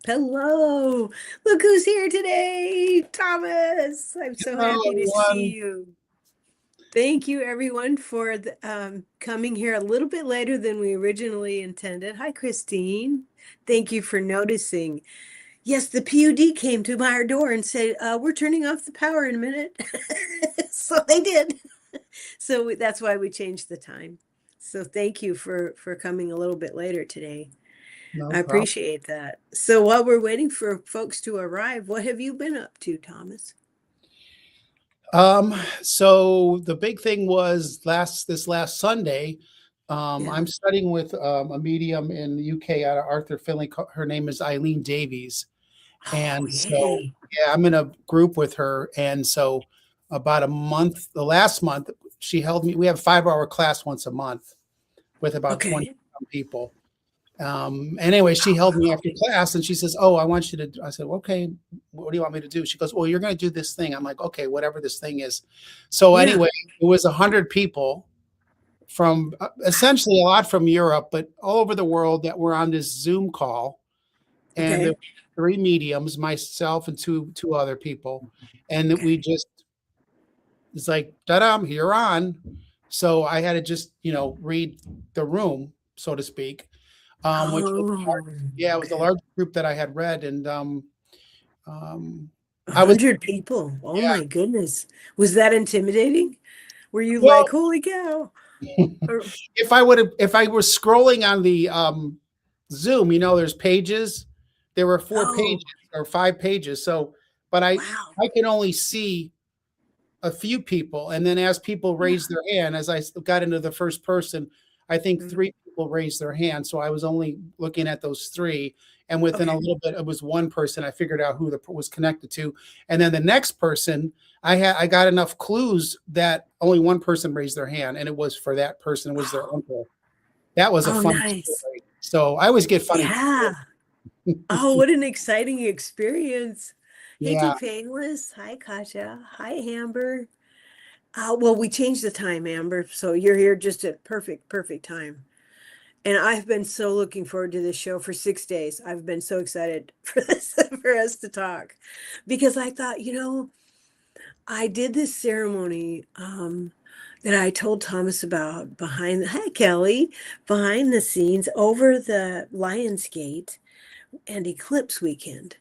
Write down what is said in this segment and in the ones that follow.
Hello. Look who's here today. Thomas. I'm so Hello, happy to see everyone. you. Thank you, everyone, for coming here a little bit later than we originally intended. Hi, Christine. Thank you for noticing. Yes, the PUD came to our door and said, we're turning off the power in a minute. So they did. So that's why we changed the time. So thank you for coming a little bit later today. No I problem. appreciate that. So while we're waiting for folks to arrive, what have you been up to, Thomas? So the big thing was this last Sunday. Yeah. I'm studying with a medium in the UK out of Arthur Finley. Her name is Eileen Davies, Oh, and so yay. yeah, I'm in a group with her. And so about a month, the last month, she held me. We have a 5 hour class once a month with about 20 Okay. people. Anyway, she held me after class and she says, "Oh, I want you to." I said, "Okay, what do you want me to do?" She goes, "Well, you're going to do this thing." I'm like, "Okay, whatever this thing is." So Yeah. anyway, it was 100 people from essentially a lot from Europe, but all over the world that were on this Zoom call, and there Okay. were three mediums, myself and two other people, and we Okay. just it's like, "Da-dum, you're on." So I had to just read the room, so to speak, which was Oh, yeah, it was the okay. largest group that I had read, and um, A I was hundred people. Oh yeah. my goodness. Was that intimidating? Were you Well, like, holy cow? Or, if I were scrolling on the Zoom, there's pages. There were four pages oh, or 5 pages. So, but wow. I can only see a few people, and then as people Yeah. raised their hand, as I got into the first person, I think Mm. three people raised their hand. So I was only looking at those three, and within a Okay. little bit, it was one person. I figured out who was connected to, and then the next person, I got enough clues that only one person raised their hand, and it was for that person. It was their uncle. That was a Oh, funny nice. story. So I always get funny. Yeah. Oh, what an exciting experience. Hey, Yeah. Painless. Hi, Katja. Hi, Amber. Well, we changed the time, Amber, so you're here just at perfect time. And I've been so looking forward to this show for 6 days. I've been so excited for this for us to talk because I thought, I did this ceremony that I told Thomas about hi Kelly, behind the scenes over the Lionsgate and Eclipse weekend.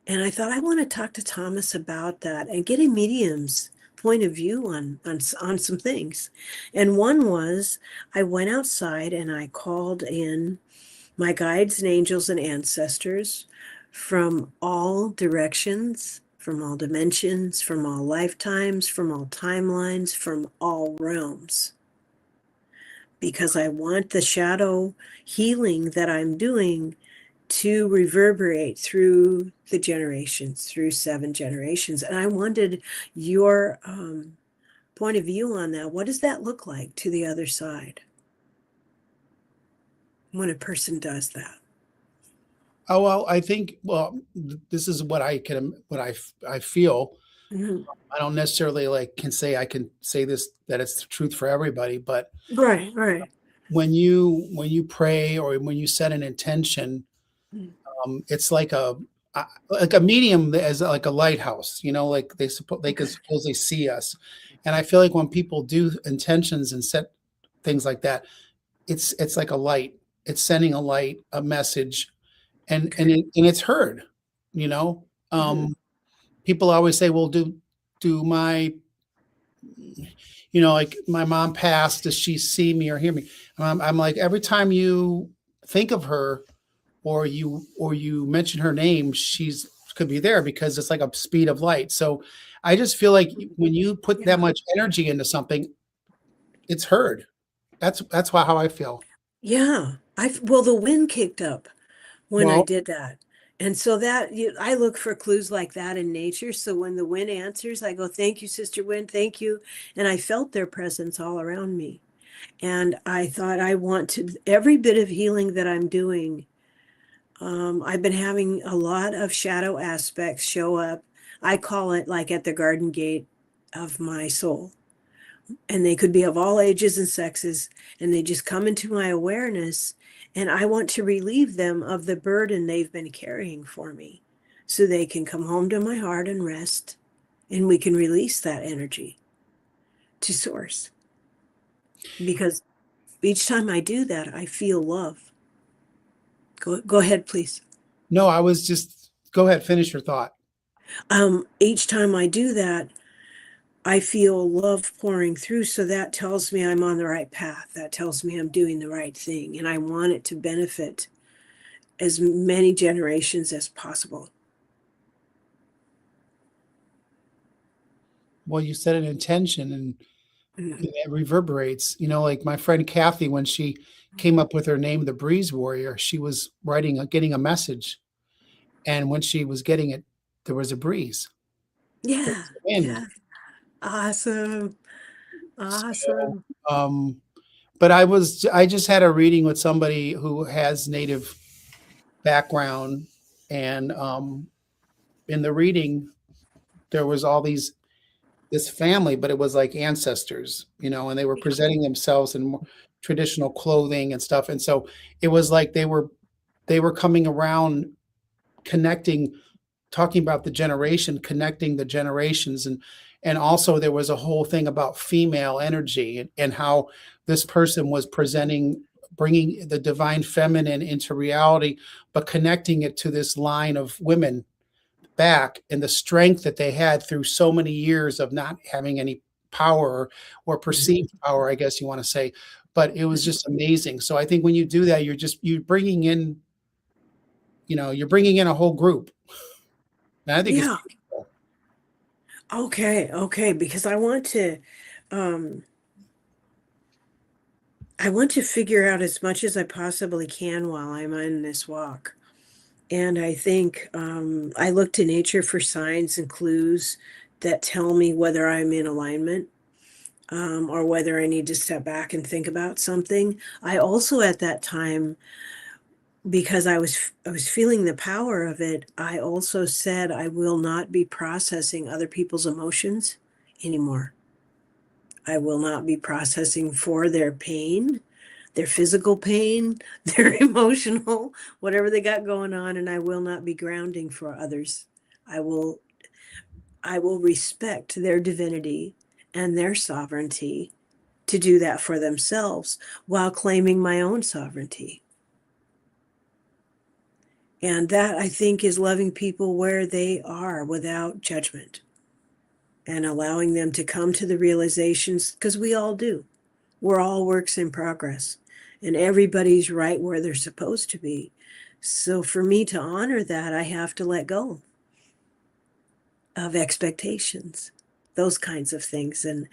And I thought I want to talk to Thomas about that and get a medium's point of view on some things. And one was I went outside and I called in my guides and angels and ancestors from all directions, from all dimensions, from all lifetimes, from all timelines, from all realms. Because I want the shadow healing that I'm doing to reverberate through the generations, through 7 generations. And I wanted your point of view on that. What does that look like to the other side when a person does that? Oh well, I think this is what I feel. Mhm. I don't necessarily I can say this that it's the truth for everybody, but Right, right. when you pray or when you set an intention, it's like a medium as like a lighthouse. Like they can Okay. supposedly see us, and I feel like when people do intentions and set things like that, it's like a light. It's sending a light, a message, Okay. and it's heard. You know, Mhm. um, people always say, "Well, do my like my mom passed, does she see me or hear me?" I'm like, every time you think of her or you mention her name, she's could be there because it's like a speed of light. So I just feel like when you put that Yeah. much energy into something, it's heard. That's how I feel. Yeah. Well, the wind kicked up when I Well, did that. And so I look for clues like that in nature. So when the wind answers, I go, thank you, Sister Wind, thank you. And I felt their presence all around me. And I thought I want to, every bit of healing that I'm doing, I've been having a lot of shadow aspects show up. I call it like at the garden gate of my soul, And they could be of all ages and sexes, and they just come into my awareness, and I want to relieve them of the burden they've been carrying for me so they can come home to my heart and rest, and we can release that energy to source. Because each time I do that, I feel love. Go ahead, please. No, I was just, go ahead, finish your thought. Each time I do that, I feel love pouring through. So that tells me I'm on the right path. That tells me I'm doing the right thing. And I want it to benefit as many generations as possible. Well, you said an intention, and Mm. it reverberates. Like my friend Kathy, when she came up with her name, the Breeze Warrior, she was getting a message. And when she was getting it, there was a breeze, there Yeah, was a wind. yeah. Awesome. So, Awesome. um, but I just had a reading with somebody who has Native background, and in the reading, there was this family, but it was like ancestors, and they were presenting themselves in more traditional clothing and stuff. And so it was like they were coming around, connecting, talking about the generation, connecting the generations. And also there was a whole thing about female energy, and how this person was bringing the divine feminine into reality, but connecting it to this line of women back, and the strength that they had through so many years of not having any power, or Mhm. perceived power, I guess you want to say. But it was just amazing. So I think when you do that, you're bringing in, you're bringing in a whole group. And I think it's Yeah. beautiful. Okay. Okay. Because um, I want to figure out as much as I possibly can while I'm on this walk. And I think I look to nature for signs and clues that tell me whether I'm in alignment, or whether I need to step back and think about something. I also, at that time, because I was feeling the power of it, I also said I will not be processing other people's emotions anymore. I will not be processing for their pain, their physical pain, their emotional, whatever they got going on, and I will not be grounding for others. I will I will respect their divinity and their sovereignty to do that for themselves while claiming my own sovereignty. And that, I think, is loving people where they are without judgment and allowing them to come to the realizations, because we all do. We're all works in progress, and everybody's right where they're supposed to be. So for me to honor that, I have to let go of expectations, those kinds of things. And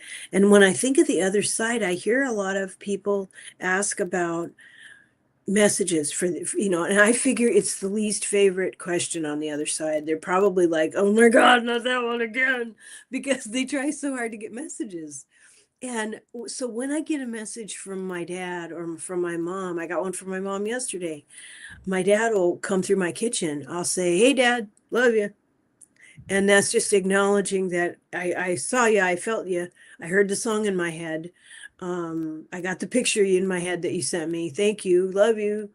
when I think of the other side, I hear a lot of people ask about messages and I figure it's the least favorite question on the other side. They're probably like, oh my God, not that one again, because they try so hard to get messages. And so when I get a message from my dad or from my mom, I got one from my mom yesterday. My dad will come through my kitchen. I'll say, hey, Dad, love you. And that's just acknowledging that I saw you, I felt you, I heard the song in my head. I got the picture in my head that you sent me. Thank you, love you.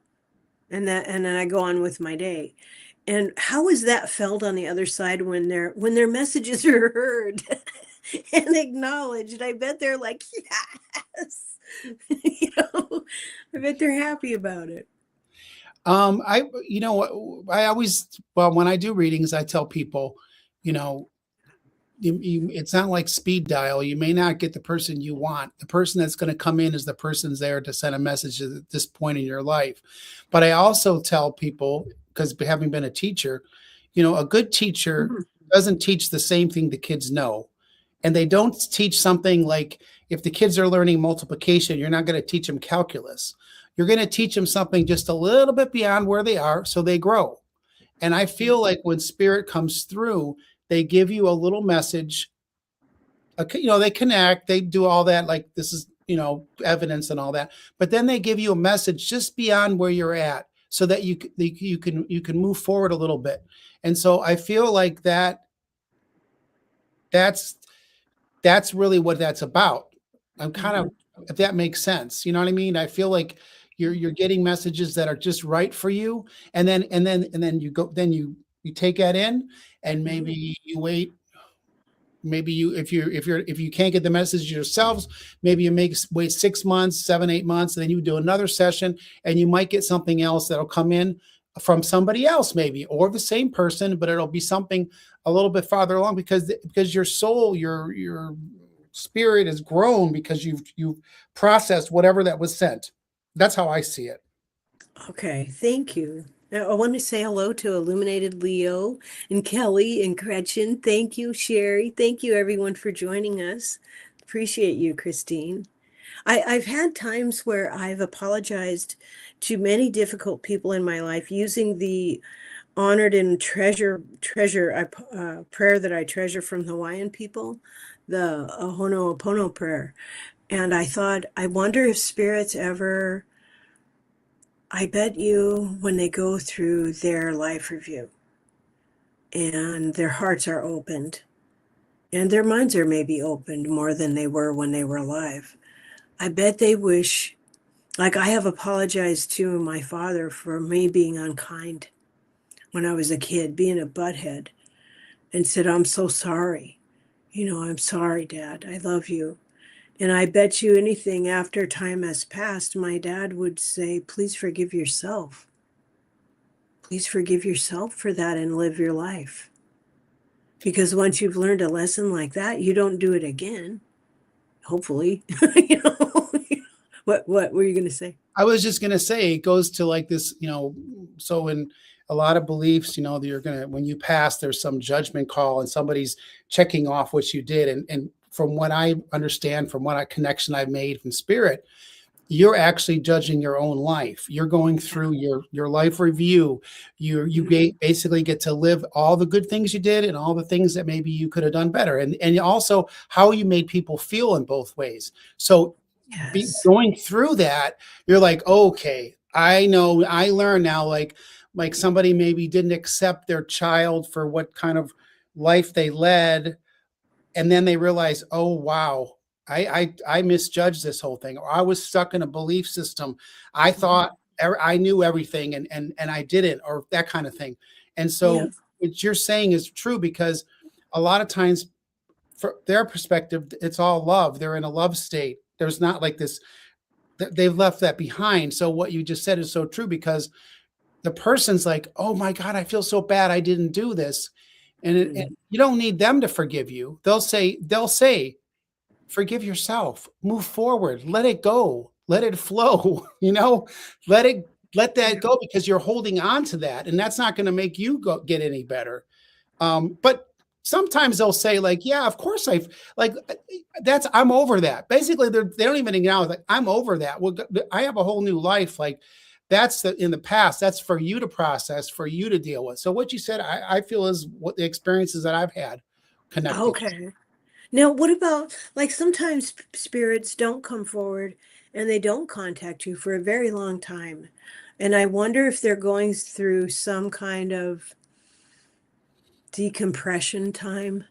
And then I go on with my day. And how is that felt on the other side when their messages are heard and acknowledged? I bet they're like, yes. you know, I bet they're happy about it. I always, well, when I do readings, I tell people, you know, it's not like speed dial. You may not get the person you want. The person that's going to come in is the person's there to send a message at this point in your life. But I also tell people, because having been a teacher, a good teacher Mhm. doesn't teach the same thing the kids know. And they don't teach something like, if the kids are learning multiplication, you're not going to teach them calculus. You're going to teach them something just a little bit beyond where they are so they grow. And I feel like when spirit comes through, they give you a little message. They connect, they do all that, like this is, evidence and all that. But then they give you a message just beyond where you're at, so that you can move forward a little bit. And so I feel like that's really what that's about. I'm kind of, Mhm. if that makes sense. You know what I mean? I feel like you're getting messages that are just right for you, and then you go, then you take that in, and Mhm. maybe you wait. Maybe you, if you can't get the message yourselves, maybe you wait 6 months, 7, 8 months, and then you do another session, and you might get something else that'll come in from somebody else, maybe, or the same person, but it'll be something a little bit farther along, because your soul, your spirit has grown because you've processed whatever that was sent. That's how I see it. Okay, thank you. Now, I want to say hello to Illuminated Leo and Kelly and Gretchen. Thank you, Sherry. Thank you, everyone, for joining us. Appreciate you, Christine. I've had times where I've apologized to many difficult people in my life using the honored and prayer that I treasure from Hawaiian people, the Ho'oponopono prayer. And I thought, I wonder if spirits ever, I bet you when they go through their life review and their hearts are opened and their minds are maybe opened more than they were when they were alive. I bet they wish, like I have apologized to my father for me being unkind when I was a kid, being a butthead, and said, I'm so sorry. I'm sorry, Dad. I love you. And I bet you anything after time has passed, my dad would say, please forgive yourself. Please forgive yourself for that and live your life. Because once you've learned a lesson like that, you don't do it again. Hopefully. you know. What were you gonna say? I was just gonna say it goes to like this, so in a lot of beliefs, that you're gonna, when you pass, there's some judgment call and somebody's checking off what you did. And from what I understand, from what connection I've made from spirit, you're actually judging your own life. You're going through your life review. You basically get to live all the good things you did and all the things that maybe you could have done better, and also how you made people feel in both ways. So Yes. going through that, you're like, okay, I know, I learned now, like somebody maybe didn't accept their child for what kind of life they led, and then they realize, oh wow, I misjudged this whole thing, or I was stuck in a belief system. I Mhm. thought I knew everything, and I didn't, or that kind of thing. And Yeah. so what you're saying is true, because a lot of times, from their perspective, it's all love. They're in a love state. There's not like this, they've left that behind. So what you just said is so true, because the person's like, oh my God, I feel so bad, I didn't do this. And Mhm. you don't need them to forgive you. They'll say, forgive yourself, move forward, let it go, let it flow. Let it, let that Yeah. go, because you're holding on to that, and that's not going to make you get any better. But sometimes they'll say, like, yeah, of course I've, like, that's, I'm over that. Basically, they don't even acknowledge, like, I'm over that. Well, I have a whole new life. Like, in the past. That's for you to process, for you to deal with. So what you said, I feel is what the experiences that I've had connecting. Okay. Now, what about like sometimes spirits don't come forward and they don't contact you for a very long time. And I wonder if they're going through some kind of decompression time,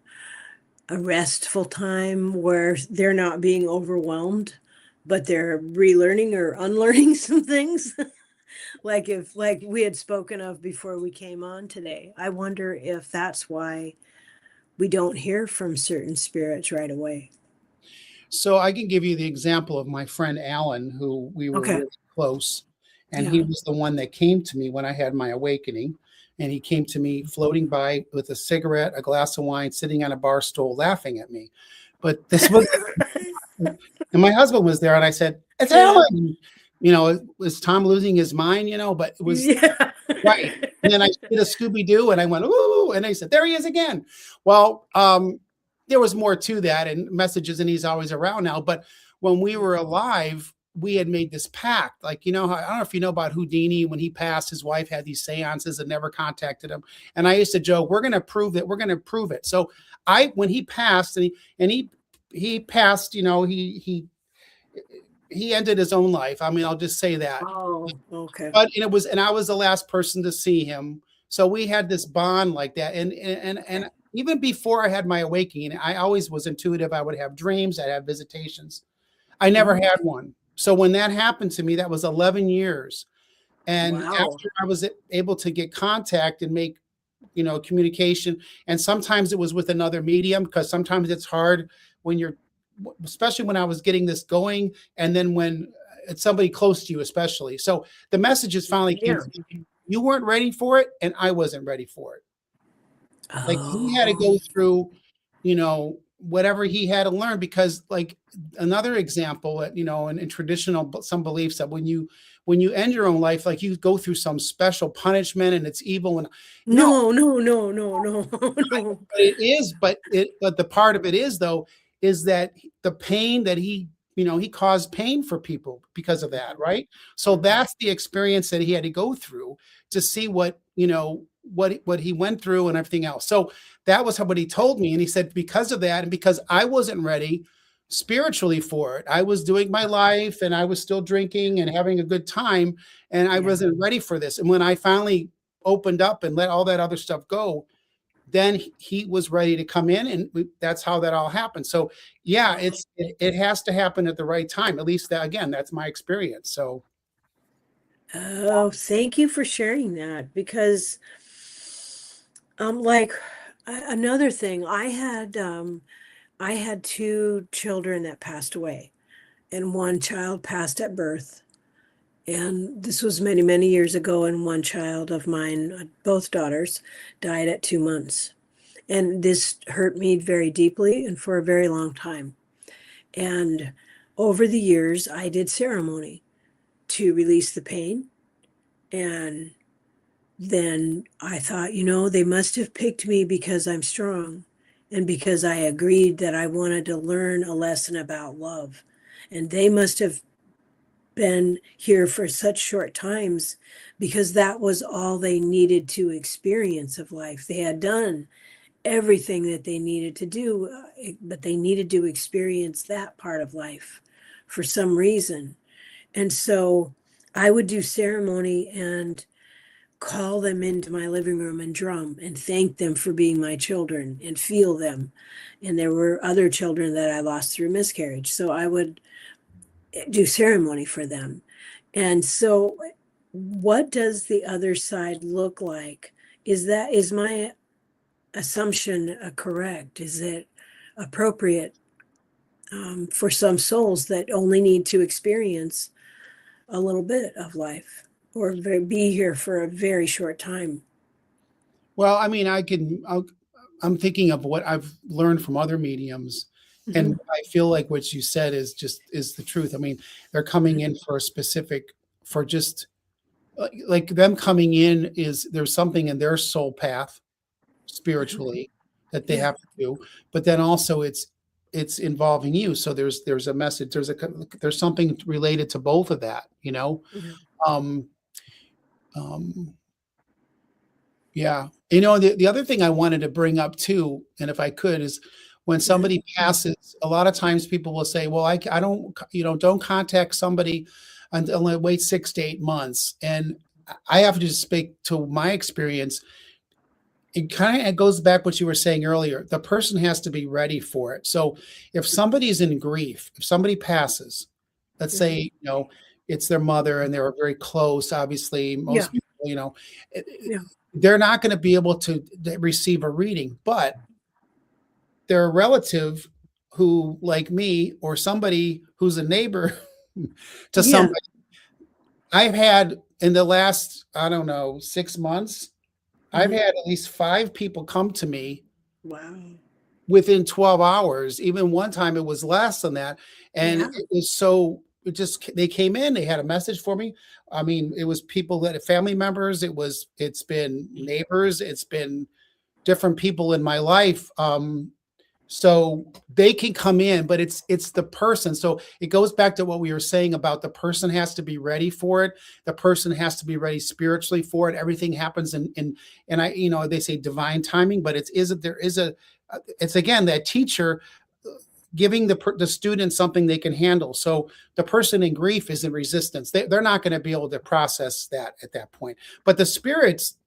a restful time where they're not being overwhelmed, but they're relearning or unlearning some things. Like we had spoken of before we came on today. I wonder if that's why we don't hear from certain spirits right away. So I can give you the example of my friend Alan, who we were Okay. really close. And he Yeah. was the one that came to me when I had my awakening. And he came to me floating by with a cigarette, a glass of wine, sitting on a bar stool, laughing at me. But this was, and my husband was there, and I said, "It's Yeah. Alan." Was Tom losing his mind? But it was Yeah. right. And then I did a Scooby Doo, and I went, "Ooh!" And they said, "There he is again." Well, there was more to that and messages, and he's always around now. But when we were alive, we had made this pact. Like, I don't know if you know about Houdini. When he passed, his wife had these seances and never contacted him. And I used to joke, "We're going to prove it. We're going to prove it." So when he passed, and he passed, he ended his own life. I mean, I'll just say that. Oh, okay. And I was the last person to see him. So we had this bond like that. And even before I had my awakening, I always was intuitive. I would have dreams, I'd have visitations. I never Mm. had one. So when that happened to me, that was 11 years. And Wow. after I was able to get contact and make, communication, and sometimes it was with another medium, because sometimes it's hard when you're, especially when I was getting this going, and then when it's somebody close to you, especially. So the messages finally came Yeah. to me. You weren't ready for it, and I wasn't ready for it. Like he had to Oh. go through, whatever he had to learn, because like another example that, in traditional some beliefs, that when you end your own life, like you go through some special punishment and it's evil, and no, No, no, no, no, no, no. but it is, but the part of it is, though, is that the pain that he caused pain for people because of that, right? So Mhm. that's the experience that he had to go through to see what he went through and everything else. So that was what he told me, and he said, because of that, and because I wasn't ready spiritually for it, I was doing my life and I was still drinking and having a good time, and I Yeah. wasn't ready for this. And when I finally opened up and let all that other stuff go, then he was ready to come in, and that's how that all happened. So yeah, it has to happen at the right time. At least that, again, that's my experience. So Oh, thank you for sharing that because like another thing, I had two children that passed away, and one child passed at birth. And this was many, many years ago, and one child of mine, both daughters, died at 2 months. And this hurt me very deeply and for a very long time. And over the years, I did ceremony to release the pain. And then I thought, they must have picked me because I'm strong and because I agreed that I wanted to learn a lesson about love. And they must have been here for such short times because that was all they needed to experience of life. They had done everything that they needed to do, but they needed to experience that part of life for some reason. And so I would do ceremony and call them into my living room and drum and thank them for being my children and feel them. And there were other children that I lost through miscarriage. So I would do ceremony for them. And so, what does the other side look like? Is my assumption correct? Is it appropriate for some souls that only need to experience a little bit of life or be here for a very short time? well, I mean, I'm thinking of what I've learned from other mediums, and Mhm. I feel like what you said is the truth. I mean, they're coming in for a specific, for just like them coming in, is there's something in their soul path spiritually that they Yeah. have to do, but then also it's involving you. So there's a message, there's something related to both of that. Mhm. um um yeah, the other thing I wanted to bring up too, and if I could, is when Mhm. somebody passes, a lot of times people will say, well, I don't, don't contact somebody until I wait 6 to 8 months. And I have to just speak to my experience. It kind of goes back what you were saying earlier. The person has to be ready for it. So if somebody's in grief, if somebody passes, let's say, Mhm. it's their mother and they were very close, obviously, Yeah. most people, it- Yeah. they're not going to be able to receive a reading, but their relative who, like me, or somebody who's a neighbor to Yeah. somebody, I've had in the last, I don't know, 6 months, I've Mhm. had at least 5 people come to me Wow. within 12 hours. Even one time it was less than that. And Yeah. it was so, they came in, they had a message for me. I mean, it was people that family members, it's been neighbors, it's been different people in my life. So they can come in, but it's the person. So it goes back to what we were saying about the person has to be ready for it. The person has to be ready spiritually for it. Everything happens and I, they say divine timing, but there is a it's again that teacher giving the student something they can handle. So the person in grief is in resistance. They're not going to be able to process that at that point. But the spirits,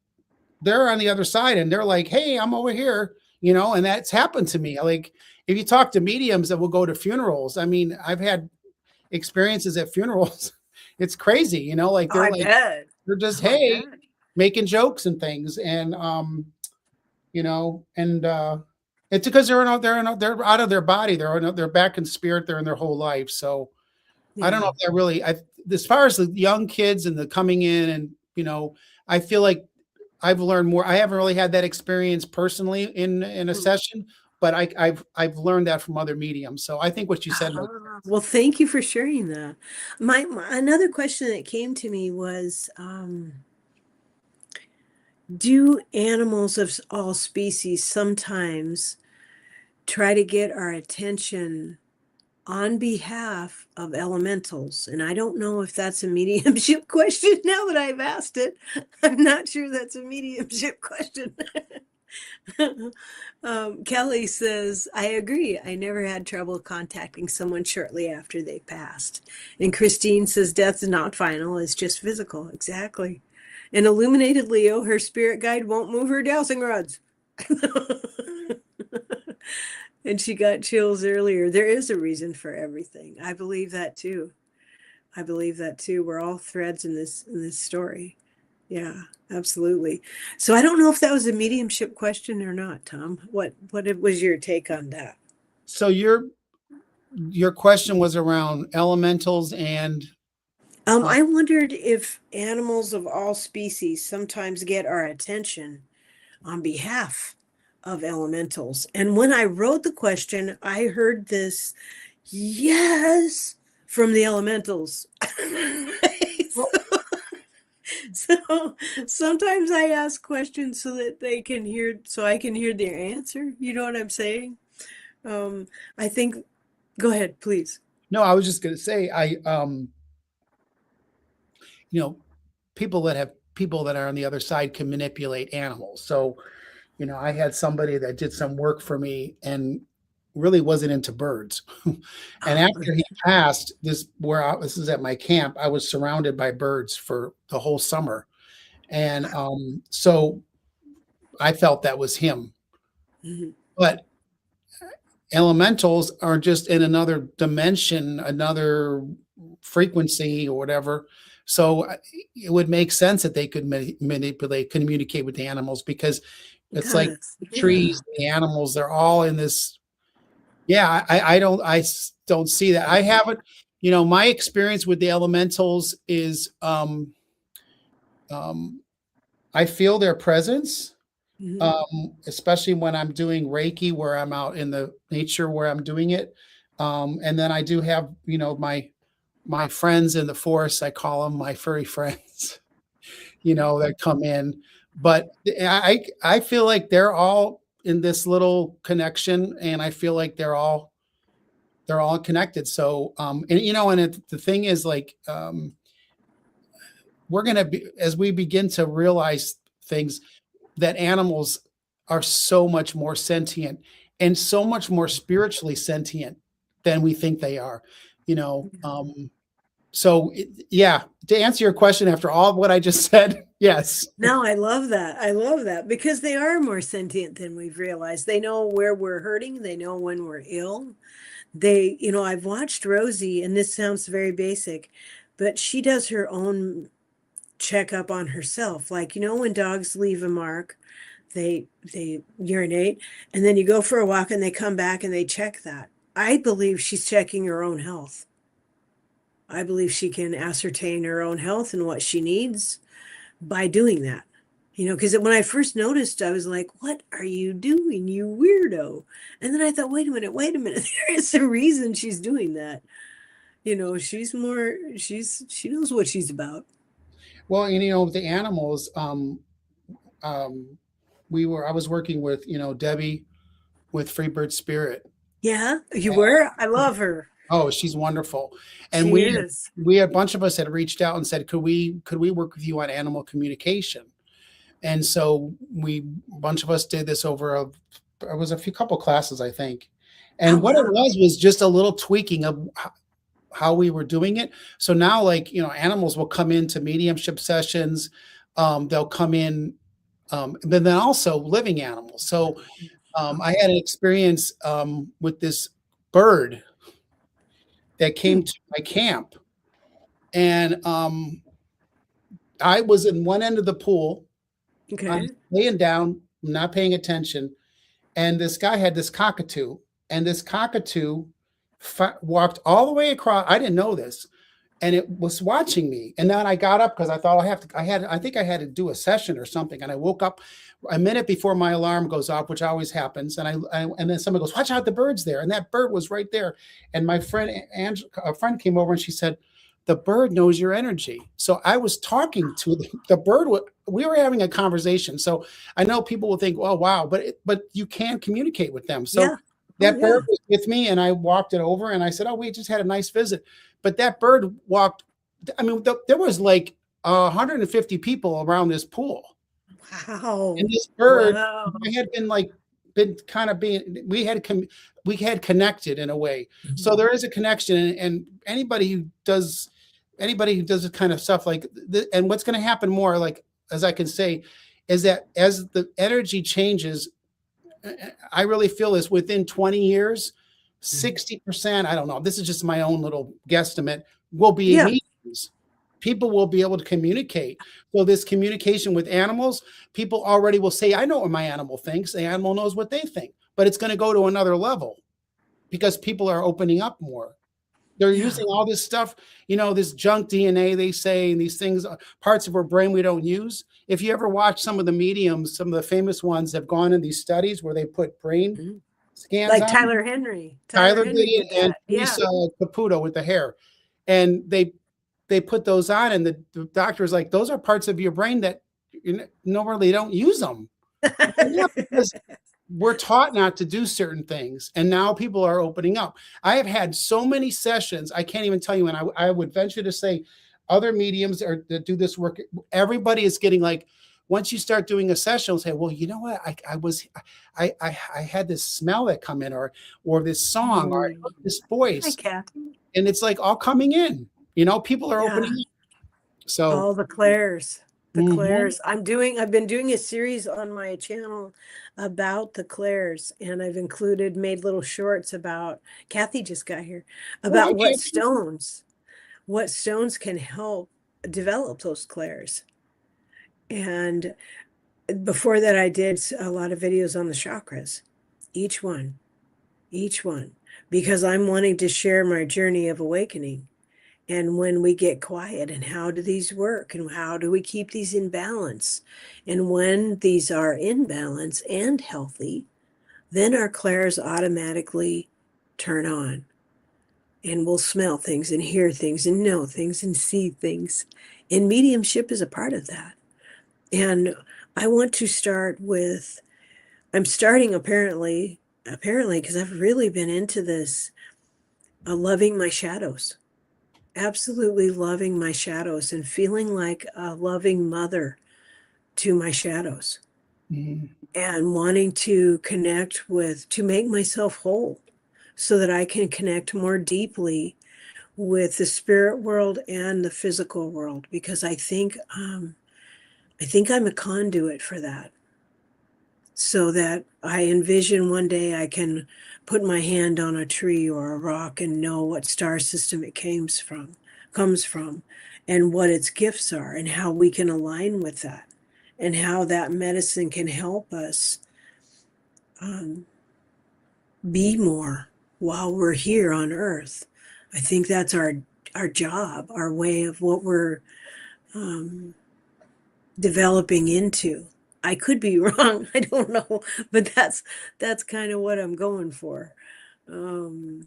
they're on the other side and they're like, hey, I'm over here, and that's happened to me. Like if you talk to mediums that will go to funerals, I mean, I've had experiences at funerals. It's crazy, like Oh, I bet. they're just, Oh, I hey, bet. making jokes and things. And and it's because they're out of their body. They're back in spirit. They're in their whole life. So I don't know Yeah. if that really, as far as the young kids and the coming in, and I feel like I've learned more. I haven't really had that experience personally in a Mm. session, but I've learned that from other mediums. So I think what you said makes sense. Well, thank you for sharing that. My another question that came to me was, do animals of all species sometimes try to get our attention on behalf of elementals? And I don't know if that's a mediumship question now that I've asked it. I'm not sure that's a mediumship question. Kelly says, I agree. I never had trouble contacting someone shortly after they passed. And Christine says, death is not final, it's just physical. Exactly. And Illuminated Leo, her spirit guide won't move her dowsing rods. And she got chills earlier. There is a reason for everything. I believe that too. I believe that too. We're all threads in this story. Yeah, absolutely. So I don't know if that was a mediumship question or not, Tom. What was your take on that? So your question was around elementals and uh, I wondered if animals of all species sometimes get our attention on behalf of elementals. And when I wrote the question, I heard this yes from the elementals. well, So sometimes I ask questions so that so I can hear their answer. You know what I'm saying? Um, I think, go ahead, please. no, I was just going to say you know, people that are on the other side can manipulate animals. So, I had somebody that did some work for me and really wasn't into birds. And Oh, after he passed, this is at my camp, I was surrounded by birds for the whole summer. And so I felt that was him. mhm. But elementals are just in another dimension, another frequency or whatever. So it would make sense that they could manipulate, communicate with the animals, because It it's like does. the Yeah. trees, the animals, they're all in this. Yeah, don't see that. I haven't, my experience with the elementals is um, I feel their presence, Mhm. especially when I'm doing Reiki, where I'm out in the nature where I'm doing it. And then I do have, my friends in the forest. I call them my furry friends, that come in. But I feel like they're all in this little connection, and I feel like they're all connected. So, the thing is, like, we're gonna be as we begin to realize things, that animals are so much more sentient and so much more spiritually sentient than we think they are. You know, so yeah. To answer your question, after all of what I just said, yes. No, I love that. I love that because they are more sentient than we've realized. They know where we're hurting. They know when we're ill. I've watched Rosie, and this sounds very basic, but she does her own checkup on herself. Like, when dogs leave a mark, they urinate, and then you go for a walk and they come back and they check that. I believe she's checking her own health. I believe she can ascertain her own health and what she needs by doing that. Because when I first noticed, I was like, what are you doing, you weirdo? And then I thought, wait a minute. There is a reason she's doing that. She knows what she's about. Well, and the animals, um, I was working with, Debbie with Freebird Spirit. Yeah, you were? I love her. Oh, she's wonderful. And She is. a bunch of us had reached out and said, could we work with you on animal communication? And so a bunch of us did this over it was a few couple classes, I think. Oh, And what it wow. was just a little tweaking of how we were doing it. So now, like, animals will come into mediumship sessions. They'll come in, but then also living animals. So I had an experience with this bird, that came to my camp, and I was in one end of the pool. I was Okay. laying down, not paying attention, and this guy had this cockatoo, and this cockatoo walked all the way across. I didn't know this, and it was watching me. And then I got up because I thought I think I had to do a session or something. And I woke up a minute before my alarm goes off, which always happens. And then somebody goes, "Watch out, the bird's there." And that bird was right there. And my friend, a friend came over and she said, "The bird knows your energy." So I was talking to the bird. We were having a conversation. So I know people will think, "Oh, wow," but you can communicate with them. So Yeah. Oh, that bird yeah. was with me, and I walked it over, and I said, "Oh, we just had a nice visit." But that bird walked. I mean, there was like 150 people around this pool, and Wow. this bird, Wow. I had been kind of being we had connected in a way. So Mhm. there is a connection, and anybody who does this kind of stuff and what's going to happen more, like as I can say, is that as the energy changes, I really feel this within 20 years, 60%, I don't know, this is just my own little guesstimate, will be Yeah. mediums. People will be able to communicate. So this communication with animals, people already will say, "I know what my animal thinks." The animal knows what they think, but it's going to go to another level because people are opening up more. They're Yeah. using all this stuff, this junk DNA, they say, and these things, parts of our brain we don't use. If you ever watch some of the mediums, some of the famous ones have gone in these studies where they put brain Mhm. scans Like on. Tyler Henry. Tyler Tyler did Henry it, did and that. Yeah. Teresa Caputo with the hair. And they put those on, and the doctor is like, "Those are parts of your brain that normally don't use them." Yeah, because we're taught not to do certain things, and now people are opening up. I have had so many sessions, I can't even tell you, and I would venture to say other mediums that do this work, everybody is getting like, once you start doing a session, they'll say, "Well, you know what, I had this smell that come in, or this song, or I heard this Hi, voice," Kathy. and it's like all coming in, people are opening Yeah. up. So All the Claires. The mhm. Claires. I've been doing a series on my channel about the Claires, and I've made little shorts about, Kathy just got here, Oh, hi, about Kathy. what stones can help develop those Claires. And before that, I did a lot of videos on the chakras, each one, each one, because I'm wanting to share my journey of awakening. And when we get quiet, and how do these work, and how do we keep these in balance? And when these are in balance and healthy, then our clairs automatically turn on, and we'll smell things and hear things and know things and see things. And mediumship is a part of that. And I want to start with, I'm starting apparently, because I've really been into this, loving my shadows, absolutely loving my shadows and feeling like a loving mother to my shadows, Mhm. and wanting to connect to make myself whole so that I can connect more deeply with the spirit world and the physical world, because I think I'm a conduit for that, so that I envision one day I can put my hand on a tree or a rock and know what star system it comes from, and what its gifts are, and how we can align with that, and how that medicine can help us um, be more while we're here on earth. I think that's our job, our way of what we're um, developing into. I could be wrong. I don't know, but that's kind of what I'm going for. Um,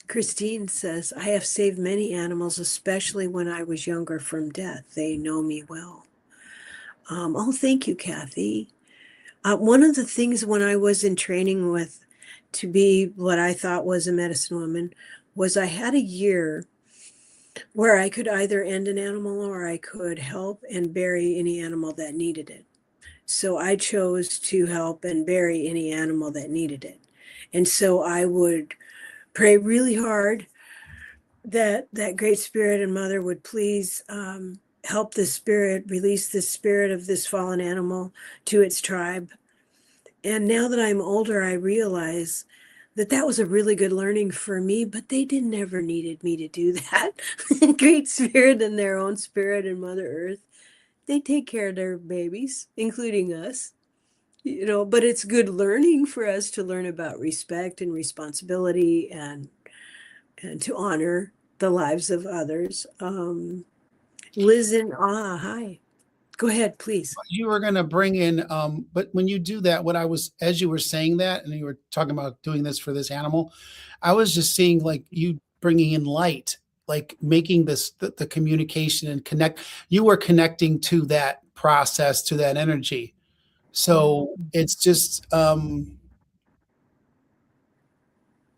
Christine says, "I have saved many animals, especially when I was younger, from death. They know me well." Oh, thank you, Kathy. One of the things when I was in training with to be what I thought was a medicine woman was I had a year where I could either end an animal or I could help and bury any animal that needed it. So I chose to help and bury any animal that needed it. And so I would pray really hard that that great spirit and mother would please help the spirit release the spirit of this fallen animal to its tribe. And now that I'm older, I realize that was a really good learning for me, but they didn't ever needed me to do that. Great Spirit and their own spirit and Mother Earth, they take care of their babies, including us. But it's good learning for us to learn about respect and responsibility and to honor the lives of others. Liz and hi. Go ahead, please. You were going to bring in, but when you do that, what I was, as you were saying that, and you were talking about doing this for this animal, I was just seeing like you bringing in light, like making this the communication and connect. You were connecting to that process, to that energy. So it's just,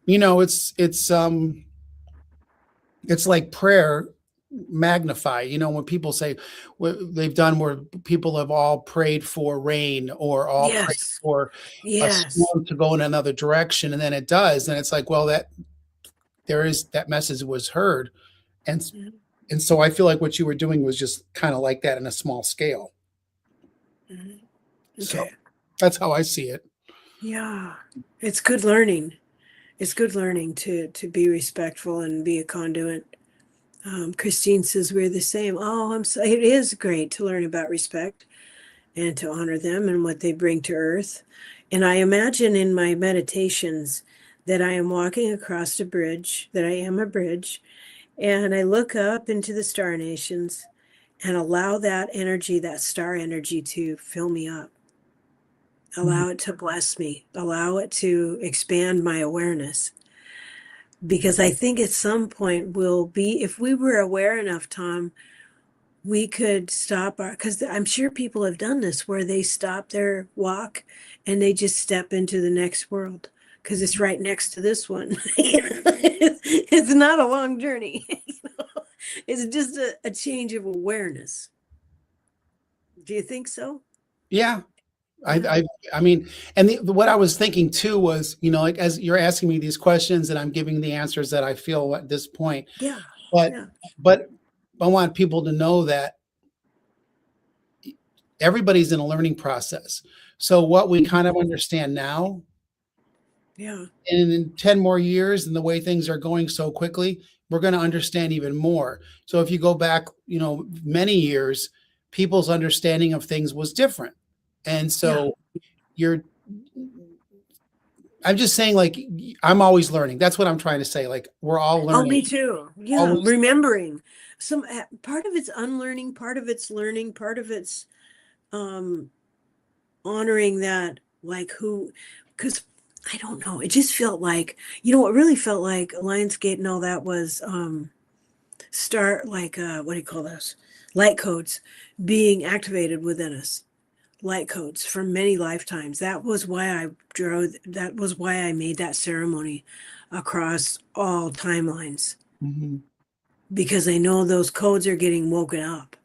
you know, it's like prayer magnify. You know, when people say what they've done, where people have all prayed for rain or all prayed Yes. for a Yes. storm to go in another direction, and then it does, and it's like, well, that there is that message was heard, and Mhm. and so I feel like what you were doing was just kind of like that in a small scale. Mhm. So Okay. that's how I see it. Yeah. It's good learning. It's good learning to be respectful and be a conduit. Christine says we're the same. Oh, it is great to learn about respect and to honor them and what they bring to earth. And I imagine in my meditations that I am walking across a bridge, that I am a bridge, and I look up into the star nations and allow that energy, that star energy, to fill me up, Mhm. allow it to bless me, allow it to expand my awareness. Because I think at some point we'll be, if we were aware enough, Tom, we could stop our, because I'm sure people have done this where they stop their walk and they just step into the next world because it's right next to this one. It's not a long journey. It's just a change of awareness. Do you think so? Yeah, I, Yeah. I, I mean, and what I was thinking too was, you know, like as you're asking me these questions and I'm giving the answers that I feel at this point, Yeah. but, Yeah. but I want people to know that everybody's in a learning process. So what we kind of understand now, Yeah. and in 10 more years and the way things are going so quickly, we're going to understand even more. So if you go back, you know, many years, people's understanding of things was different. And Yeah. so you're I'm just saying, like, I'm always learning. That's what I'm trying to say. Like, we're all Oh, learning. me too. Yeah. Always. Remembering some part of it's unlearning, part of it's learning, part of it's um honoring that, like who, because I don't know, it just felt like, what really felt like Lionsgate and all that was start like what do you call those, light codes being activated within us, light codes from many lifetimes. That was why I made that ceremony across all timelines, Mhm. because I know those codes are getting woken up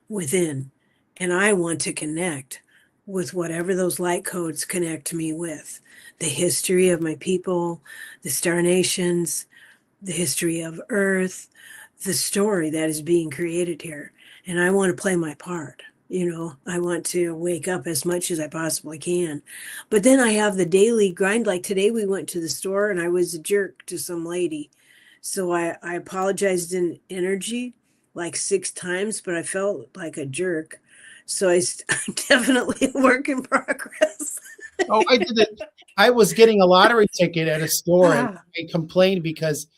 within. And I want to connect with whatever those light codes connect me with. The history of my people, the star nations, the history of Earth, the story that is being created here. And I want to play my part. I want to wake up as much as I possibly can. But then I have the daily grind. Like today, we went to the store and I was a jerk to some lady. So I apologized in energy like 6 times, but I felt like a jerk. So I'm definitely a work in progress. Oh, I did it. I was getting a lottery ticket at a store and Ah, I complained because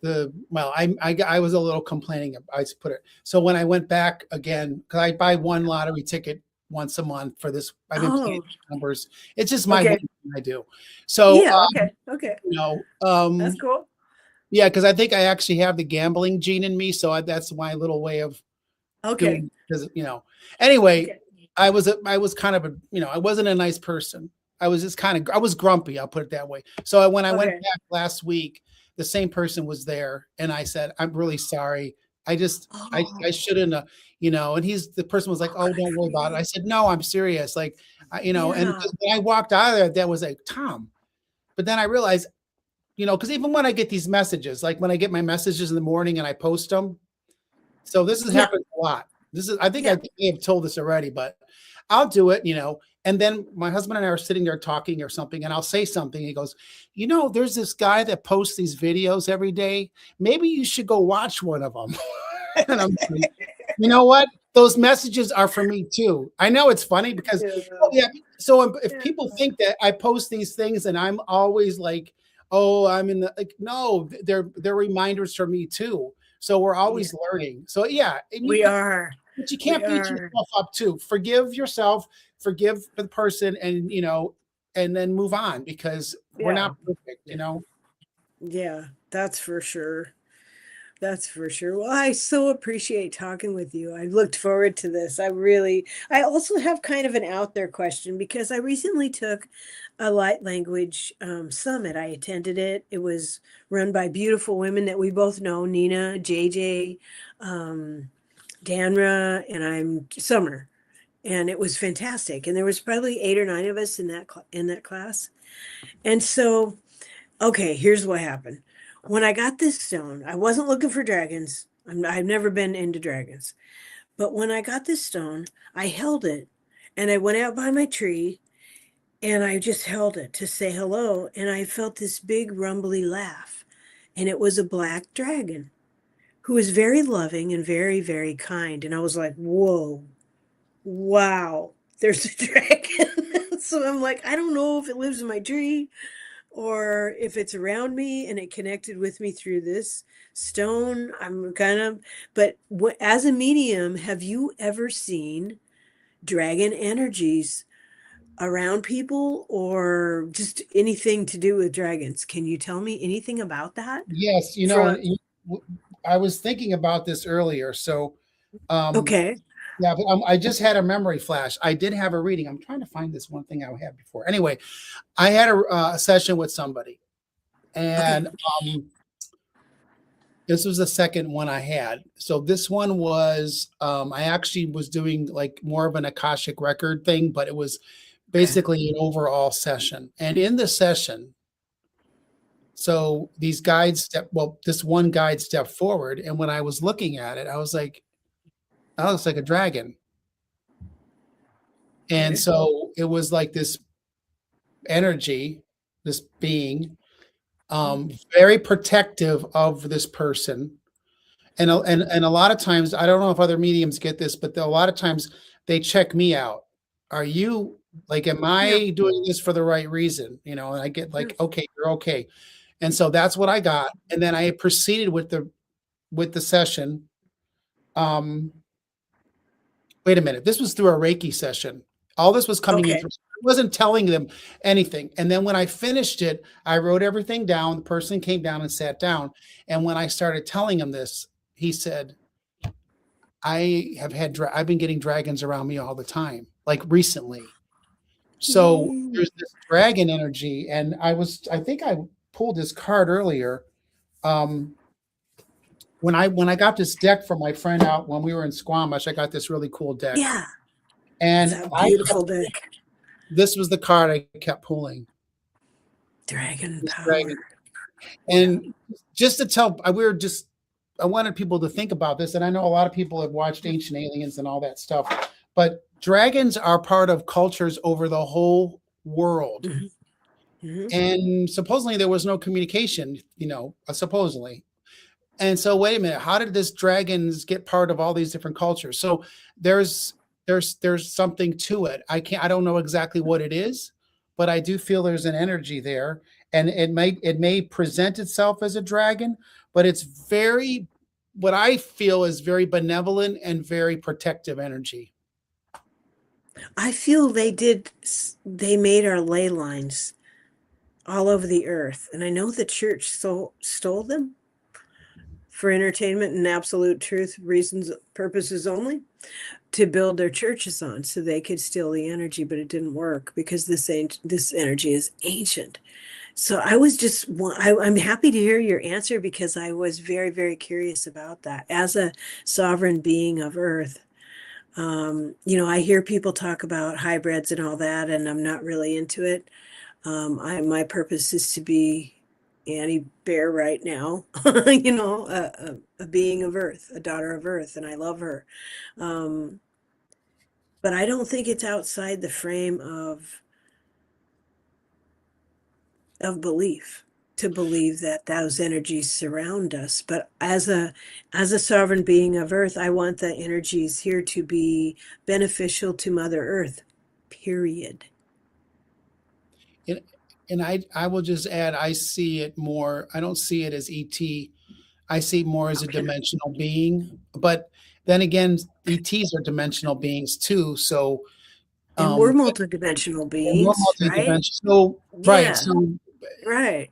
I was a little complaining. I put it. So when I went back again, because I buy one lottery ticket once a month for this, I've been playing oh, numbers. It's just my one okay. thing I do. So, Yeah, okay, okay. you know, That's cool. yeah, because I think I actually have the gambling gene in me. So that's my little way of Okay, doing, because anyway, okay, I was kind of I wasn't a nice person. I was just kind of I was grumpy, I'll put it that way. So when I went okay. back last week, the same person was there and I said, I'm really sorry. I Oh, shouldn't and the person was like, oh, oh, good don't for worry about it. I you. said, no, I'm serious. Like and Yeah, when I walked out of there, that was like, Tom. But then I realized, because even when I get these messages, like when I get my messages in the morning and I post them, so this has yeah, happened a lot. This is, I think Yeah. I may have told this already, but I'll do it, you know. And then my husband and I are sitting there talking or something, and I'll say something. He goes, you know, there's this guy that posts these videos every day. Maybe you should go watch one of them. And I'm like, you know what? Those messages are for me too. I know it's funny because, oh Yeah. yeah. So if Yeah. people think that I post these things and I'm always like, oh, I'm in the like, no, they're reminders for me too. So we're Yeah. always learning. So yeah, and We are. but you We can't beat are. yourself up too. Forgive yourself, forgive the person, and you know, and then move on because we're Yeah. not perfect, you know. Yeah. That's for sure. That's for sure. Well, I so appreciate talking with you. I looked forward to this. I also have kind of an out there question because I recently took a light language summit. I attended it. It was run by beautiful women that we both know, Nina, JJ, um, Danra, and I'm Summer. And it was fantastic. And there was probably 8 or 9 of us in in that class. And so okay, here's what happened. When I got this stone, I wasn't looking for dragons. I've never been into dragons. But when I got this stone, I held it and I went out by my tree and I just held it to say hello. And I felt this big rumbly laugh. And it was a black dragon who was very loving and very, very kind. And I was like, whoa, wow, there's a dragon. So I'm like, I don't know if it lives in my tree or if it's around me and it connected with me through this stone. I'm kind of, but as a medium, have you ever seen dragon energies around people or just anything to do with dragons? Can you tell me anything about that? Yes, you know, From, and I was thinking about this earlier. So, um, okay, yeah, but I just had a memory flash. I did have a reading. I'm trying to find this one thing I had before. Anyway, I had a session with somebody, okay, and this was the second one I had. So this one was I actually was doing like more of an Akashic record thing, but it was okay, basically an overall session. And in the session, so these guides this one guide stepped forward, and when I was looking at it, I was like, that looks like a dragon. And okay. so it was like this energy, this being, very protective of this person. And a lot of times, I don't know if other mediums get this, but a lot of times they check me out. Are you like, am Yeah, I doing this for the right reason? You know, and I get yeah, like, okay, you're okay. And so that's what I got. And then I proceeded with the session. Um, Wait a minute. This was through a Reiki session. All this was coming in okay. from, I wasn't telling them anything. And then when I finished it, I wrote everything down. The person came down and sat down. And when I started telling him this, he said, I've been getting dragons around me all the time, like recently. So Yay. there's this dragon energy. And I think I pulled this card earlier. Um, when I got this deck from my friend out when we were in Squamish, I got this really cool deck. Yeah, it's And a beautiful deck. this was the card I kept pulling. Dragon This dragon. power. Yeah. And just to tell, I wanted people to think about this. And I know a lot of people have watched Ancient Aliens and all that stuff, but dragons are part of cultures over the whole world. Mhm, mhm. And supposedly there was no communication, you know, supposedly. And so, wait a minute, how did this dragons get part of all these different cultures? So there's there's something to it. I don't know exactly what it is, but I do feel there's an energy there, and it may present itself as a dragon, but it's very what I feel is very benevolent and very protective energy. I feel they made our ley lines all over the earth. And I know the church stole them for entertainment and absolute truth reasons, purposes only to build their churches on so they could steal the energy, but it didn't work because this energy is ancient. So I was I'm happy to hear your answer because I was very, very curious about that. As a sovereign being of earth, I hear people talk about hybrids and all that, and I'm not really into it. My purpose is to be AnnieBear right now, you know, a being of Earth, a daughter of Earth, and I love her. Um, but I don't think it's outside the frame of belief to believe that those energies surround us. But as a sovereign being of Earth, I want the energies here to be beneficial to Mother Earth. Period. And, and I will just add, I see it more, I don't see it as ET. I see it more as a Okay. dimensional being. But then again, ETs are dimensional beings too. So And we're but multidimensional we're beings, right? multi-dimensional. Right. Yeah, So right.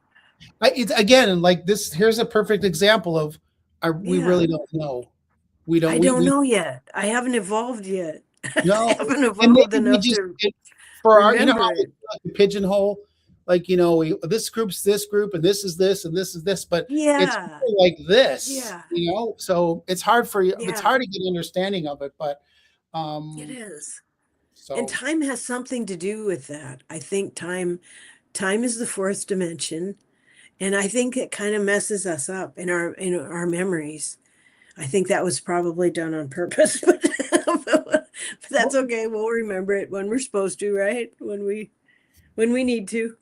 it's again like this. Here's a perfect example of we Yeah. really don't know. We don't. I don't know yet. I haven't evolved yet. I No, haven't and evolved maybe we enough just to for our, you know how remember we it. like to pigeonhole, like this group's this group, and this is this, and this is this, but it's Yeah. really like this, Yeah. So it's hard for you. It's Yeah. hard to get an understanding of it, but It um, is. And so time has something to do with that. I think time is the fourth dimension, and I think it kind of messes us up in our memories. I think that was probably done on purpose, but that's okay. We'll remember it when we're supposed to, right? When we need to,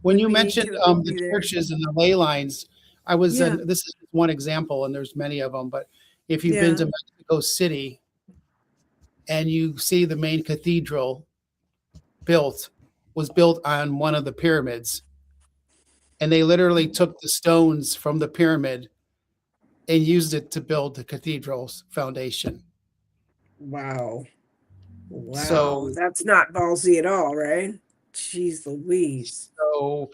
when when you we need mentioned to, it'll the be there. churches and the ley lines, I was Yeah, this is one example, and there's many of them, but if you've been yeah. to Mexico City and you see the main cathedral built was built on one of the pyramids, and they literally took the stones from the pyramid and used it to build the cathedral's foundation. Wow. Wow. So, That's not ballsy at all, right? Jeez Louise. so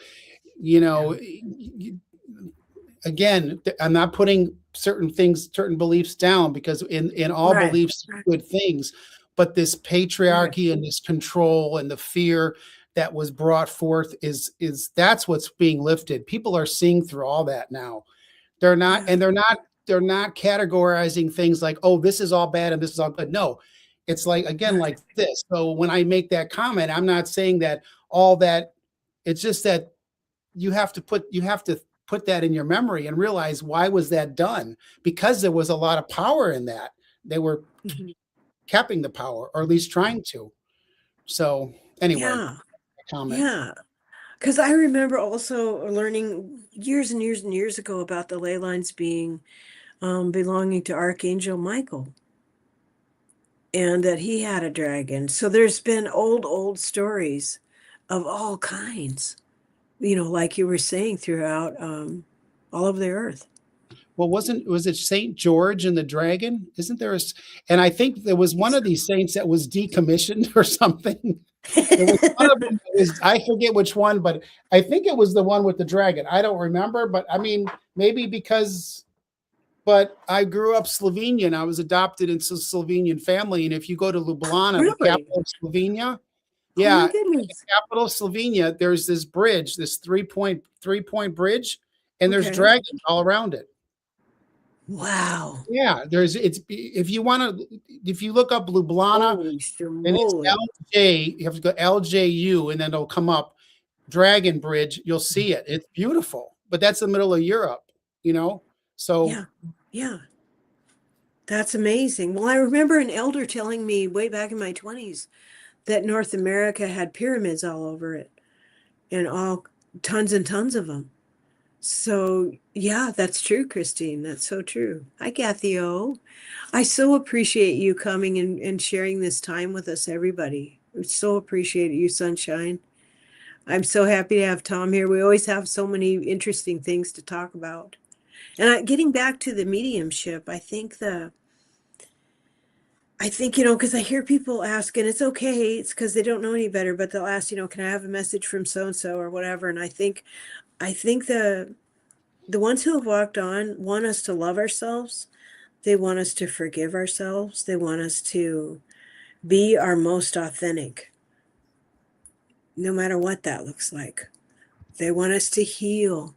you Yeah. know, again, I'm not putting certain things, certain beliefs down because in all Right. beliefs, Right. good things, but this Right. patriarchy and this control and the fear that was brought forth is that's what's being lifted. People are seeing through all that now. They're not, Yeah. and they're not categorizing things like, oh, this is all bad and this is all good. No, it's like again, Right. like this. So when I make that comment, I'm not saying that all that, it's just that you have to put that in your memory and realize why was that done? Because there was a lot of power in that. They were Mhm. capping the power, or at least trying to. So anyway, Yeah. comment. Yeah. Because I remember also learning years and years and years ago about the ley lines being belonging to Archangel Michael and that he had a dragon. So there's been old stories of all kinds, you know, like you were saying, throughout all over the earth. Well, was it Saint George and the Dragon? Isn't there and I think there was one of these saints that was decommissioned or something. There was one of them that was, I forget which one, but I think it was the one with the dragon. I don't remember, but I mean, maybe because, but I grew up Slovenian. I was adopted into a Slovenian family. And if you go to Ljubljana, the Really? capital of Slovenia, Oh my yeah, the goodness. capital of Slovenia, there's this bridge, this three point bridge, and there's Okay. dragons all around it. Wow. Yeah, there's it's if you want to, if you look up Ljubljana Holy and it's moly. LJ, you have to go LJU and then it'll come up Dragon Bridge, you'll see it. It's beautiful, but that's the middle of Europe, you know? So, Yeah. Yeah. That's amazing. Well, I remember an elder telling me way back in my 20s that North America had pyramids all over it and all tons and tons of them. So, yeah, that's true, Christine. That's so true. Hi, Kathy O. I so appreciate you coming and sharing this time with us, everybody. I so appreciate you, Sunshine. I'm so happy to have Tom here. We always have so many interesting things to talk about. And getting back to the mediumship, I think, you know, because I hear people ask, and it's okay, it's because they don't know any better, but they'll ask, you know, can I have a message from so and so or whatever? And I think the ones who have walked on want us to love ourselves. They want us to forgive ourselves. They want us to be our most authentic, no matter what that looks like. They want us to heal.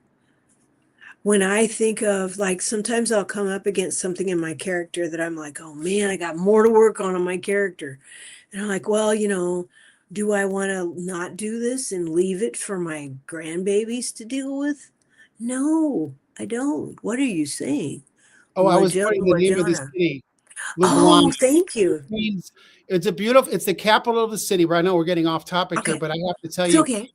When I think of, like, sometimes I'll come up against something in my character that I'm like, oh man, I got more to work on my character. And I'm like, well, you know, do I want to not do this and leave it for my grandbabies to deal with? No, I don't. What are you saying? Oh, I was putting the name of the Wajana. city, Ljubljana. Oh, thank It you. means it's a beautiful. It's the capital of the city. Right now, we're getting off topic here, Okay. but I have to tell It's you, okay.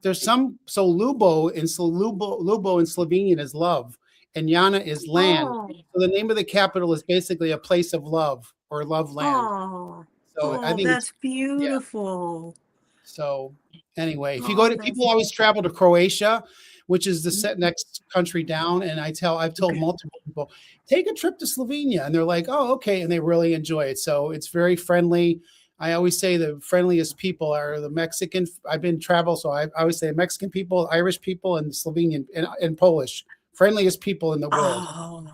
there's some so Lubo in Slovenian is love, and Jana is land. Oh, So the name of the capital is basically a place of love or love land. oh, So I oh, think it's that's yeah. beautiful. So anyway, if you go Oh, to that's people always travel to Croatia, which is the set mhm. next country down, and I've told Okay. multiple people take a trip to Slovenia, and they're like, oh okay, and they really enjoy it. So it's very friendly. I always say the friendliest people are the Mexican. I've been travel, so I always say Mexican people, Irish people, and Slovenian and Polish friendliest people in the world. Oh,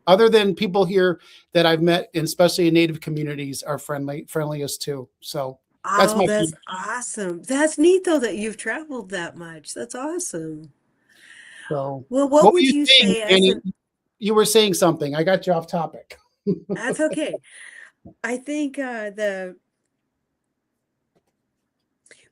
Other than people here that I've met, and especially in Native communities, are friendliest too. So that's oh, my that's awesome. That's neat though that you've traveled that much. That's awesome. so. Well, what What were would you you saying, say as Annie? an, You were saying something. I got you off topic. that's okay. I think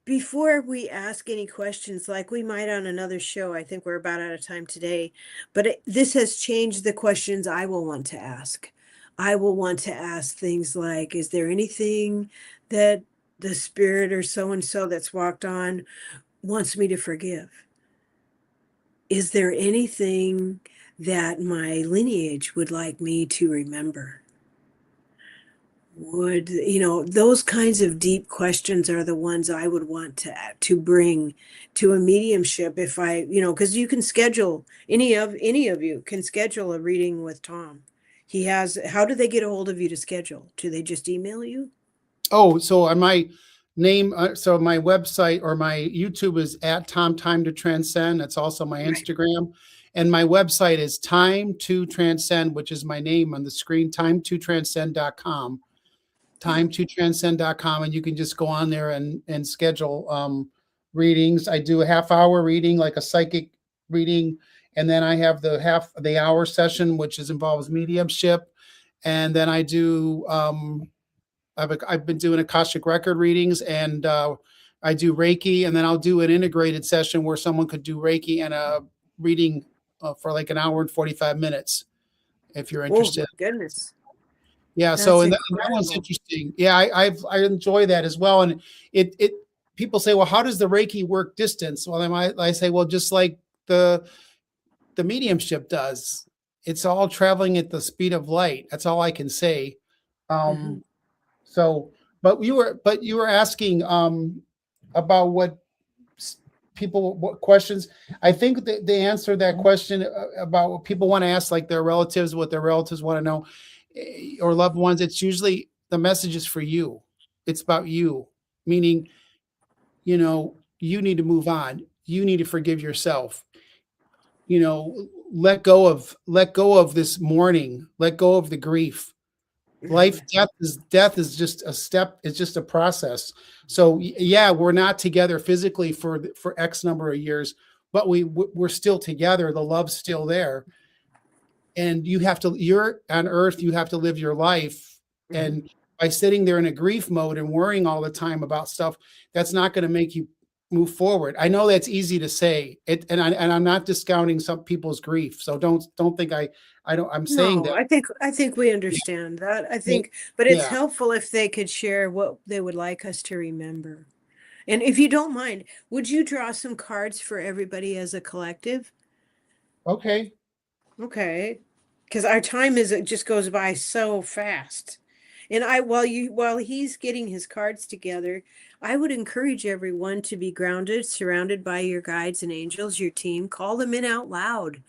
before we ask any questions, like we might on another show, I think we're about out of time today, but this has changed the questions I will want to ask. I will want to ask things like, is there anything that the spirit or so and so that's walked on wants me to forgive? Is there anything that my lineage would like me to remember? Would, those kinds of deep questions are the ones I would want to bring to a mediumship if because you can schedule any of you can schedule a reading with Tom. How do they get a hold of you to schedule? Do they just email you? Oh, so on my name, so my website or my YouTube is at Tom Time to Transcend. That's also my Right. Instagram. And my website is Time to Transcend, which is my name on the screen, time2transcend.com. Time2transcend.com. And you can just go on there and schedule readings. I do a half hour reading, like a psychic reading. And then I have the half the hour session, which involves mediumship. And then I do I've been doing Akashic record readings, and I do Reiki, and then I'll do an integrated session where someone could do Reiki and a reading for like an hour and 45 minutes if you're Oh interested. my goodness. Yeah, so That's and that one's incredible. interesting. Yeah, I enjoy that as well. And it people say, well, how does the Reiki work distance? Well, I say, well, just like the the mediumship does, it's all traveling at the speed of light. That's all I can say. Hmm. Um, So, but you were asking about what what questions. I think that they answered that question about what people want to ask, like their relatives, what their relatives want to know, or loved ones. It's usually the message is for you. It's about you, meaning you need to move on. You need to forgive yourself. Let go of this mourning. Let go of the grief. Life, Hmm. death is just a step. It's just a process. So yeah, we're not together physically for X number of years, but we're still together. The love's still there, and you're on Earth. You have to live your life, Hmm. and by sitting there in a grief mode and worrying all the time about stuff, that's not going to make you move forward. I know that's easy to say it, and I'm not discounting some people's grief. So don't think I don't. I'm saying No, that. I think we understand that. I Yeah, think, but it's yeah. helpful if they could share what they would like us to remember. And if you don't mind, would you draw some cards for everybody as a collective? Okay. Okay. Because our time it just goes by so fast. And while he's getting his cards together, I would encourage everyone to be grounded, surrounded by your guides and angels, your team. Call them in out loud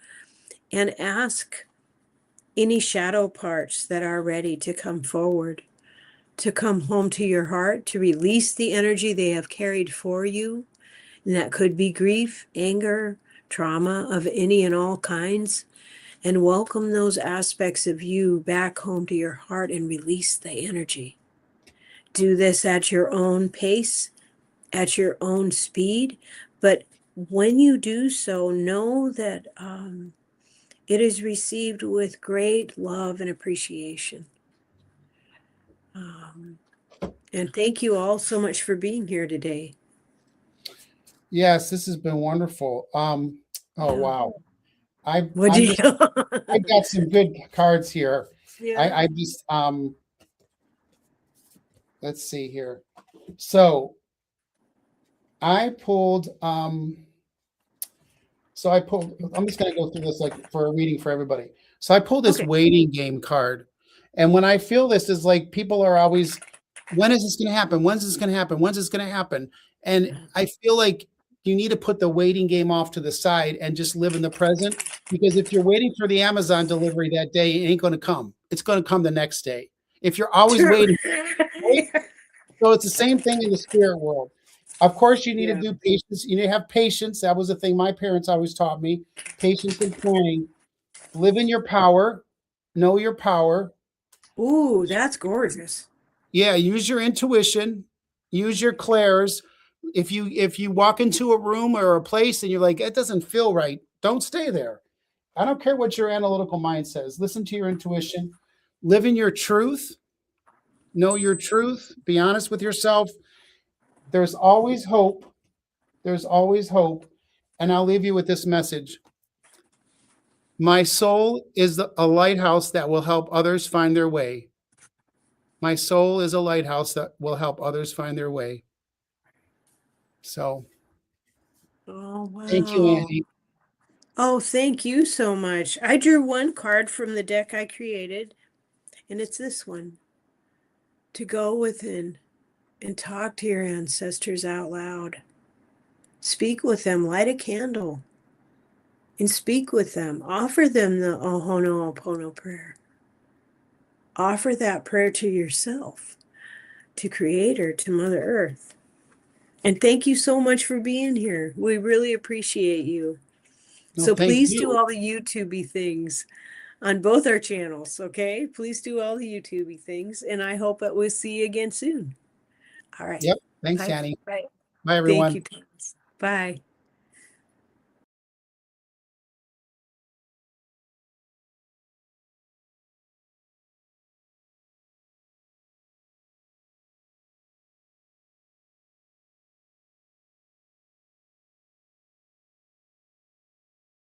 and ask any shadow parts that are ready to come forward, to come home to your heart, to release the energy they have carried for you. And that could be grief, anger, trauma of any and all kinds. And welcome those aspects of you back home to your heart and release the energy. Do this at your own pace, at your own speed. But when you do so, know that it is received with great love and appreciation. Um, and thank you all so much for being here today. Yes, this has been wonderful. Oh Yeah. wow. Would I'm you? just I got some good cards here. Yeah. I just let's see here. So I pulled I'm just gonna go through this like for a reading for everybody. So I pulled this Okay. waiting game card. And when I feel this is like people are always, when is this gonna happen? When's this gonna happen? When's this gonna happen? And I feel like you need to put the waiting game off to the side and just live in the present. Because if you're waiting for the Amazon delivery that day, it ain't gonna come. It's gonna come the next day. If you're always True. waiting, right? So it's the same thing in the spirit world. Of course, you need to Yeah. do patience. You need to have patience. That was the thing my parents always taught me. Patience and planning. Live in your power. Know your power. Ooh, that's gorgeous. Yeah, use your intuition. Use your clairs. If you walk into a room or a place and you're like, it doesn't feel right, don't stay there. I don't care what your analytical mind says. Listen to your intuition. Live in your truth. Know your truth. Be honest with yourself. There's always hope. There's always hope. And I'll leave you with this message. My soul is a lighthouse that will help others find their way. My soul is a lighthouse that will help others find their way. So Oh, thank you, wow. Annie. Oh, thank you so much. I drew one card from the deck I created, and it's this one. To go within and talk to your ancestors out loud. Speak with them, light a candle, and speak with them. Offer them the Ohonopono prayer. Offer that prayer to yourself, to Creator, to Mother Earth. And thank you so much for being here. We really appreciate you. No, So thank please do you. all the YouTubey things on both our channels, okay? Please do all the YouTubey things, and I hope that we'll see you again soon. All right. Yep. Thanks, Bye. Annie. Bye. Bye, Thank everyone. you, Thomas. Bye.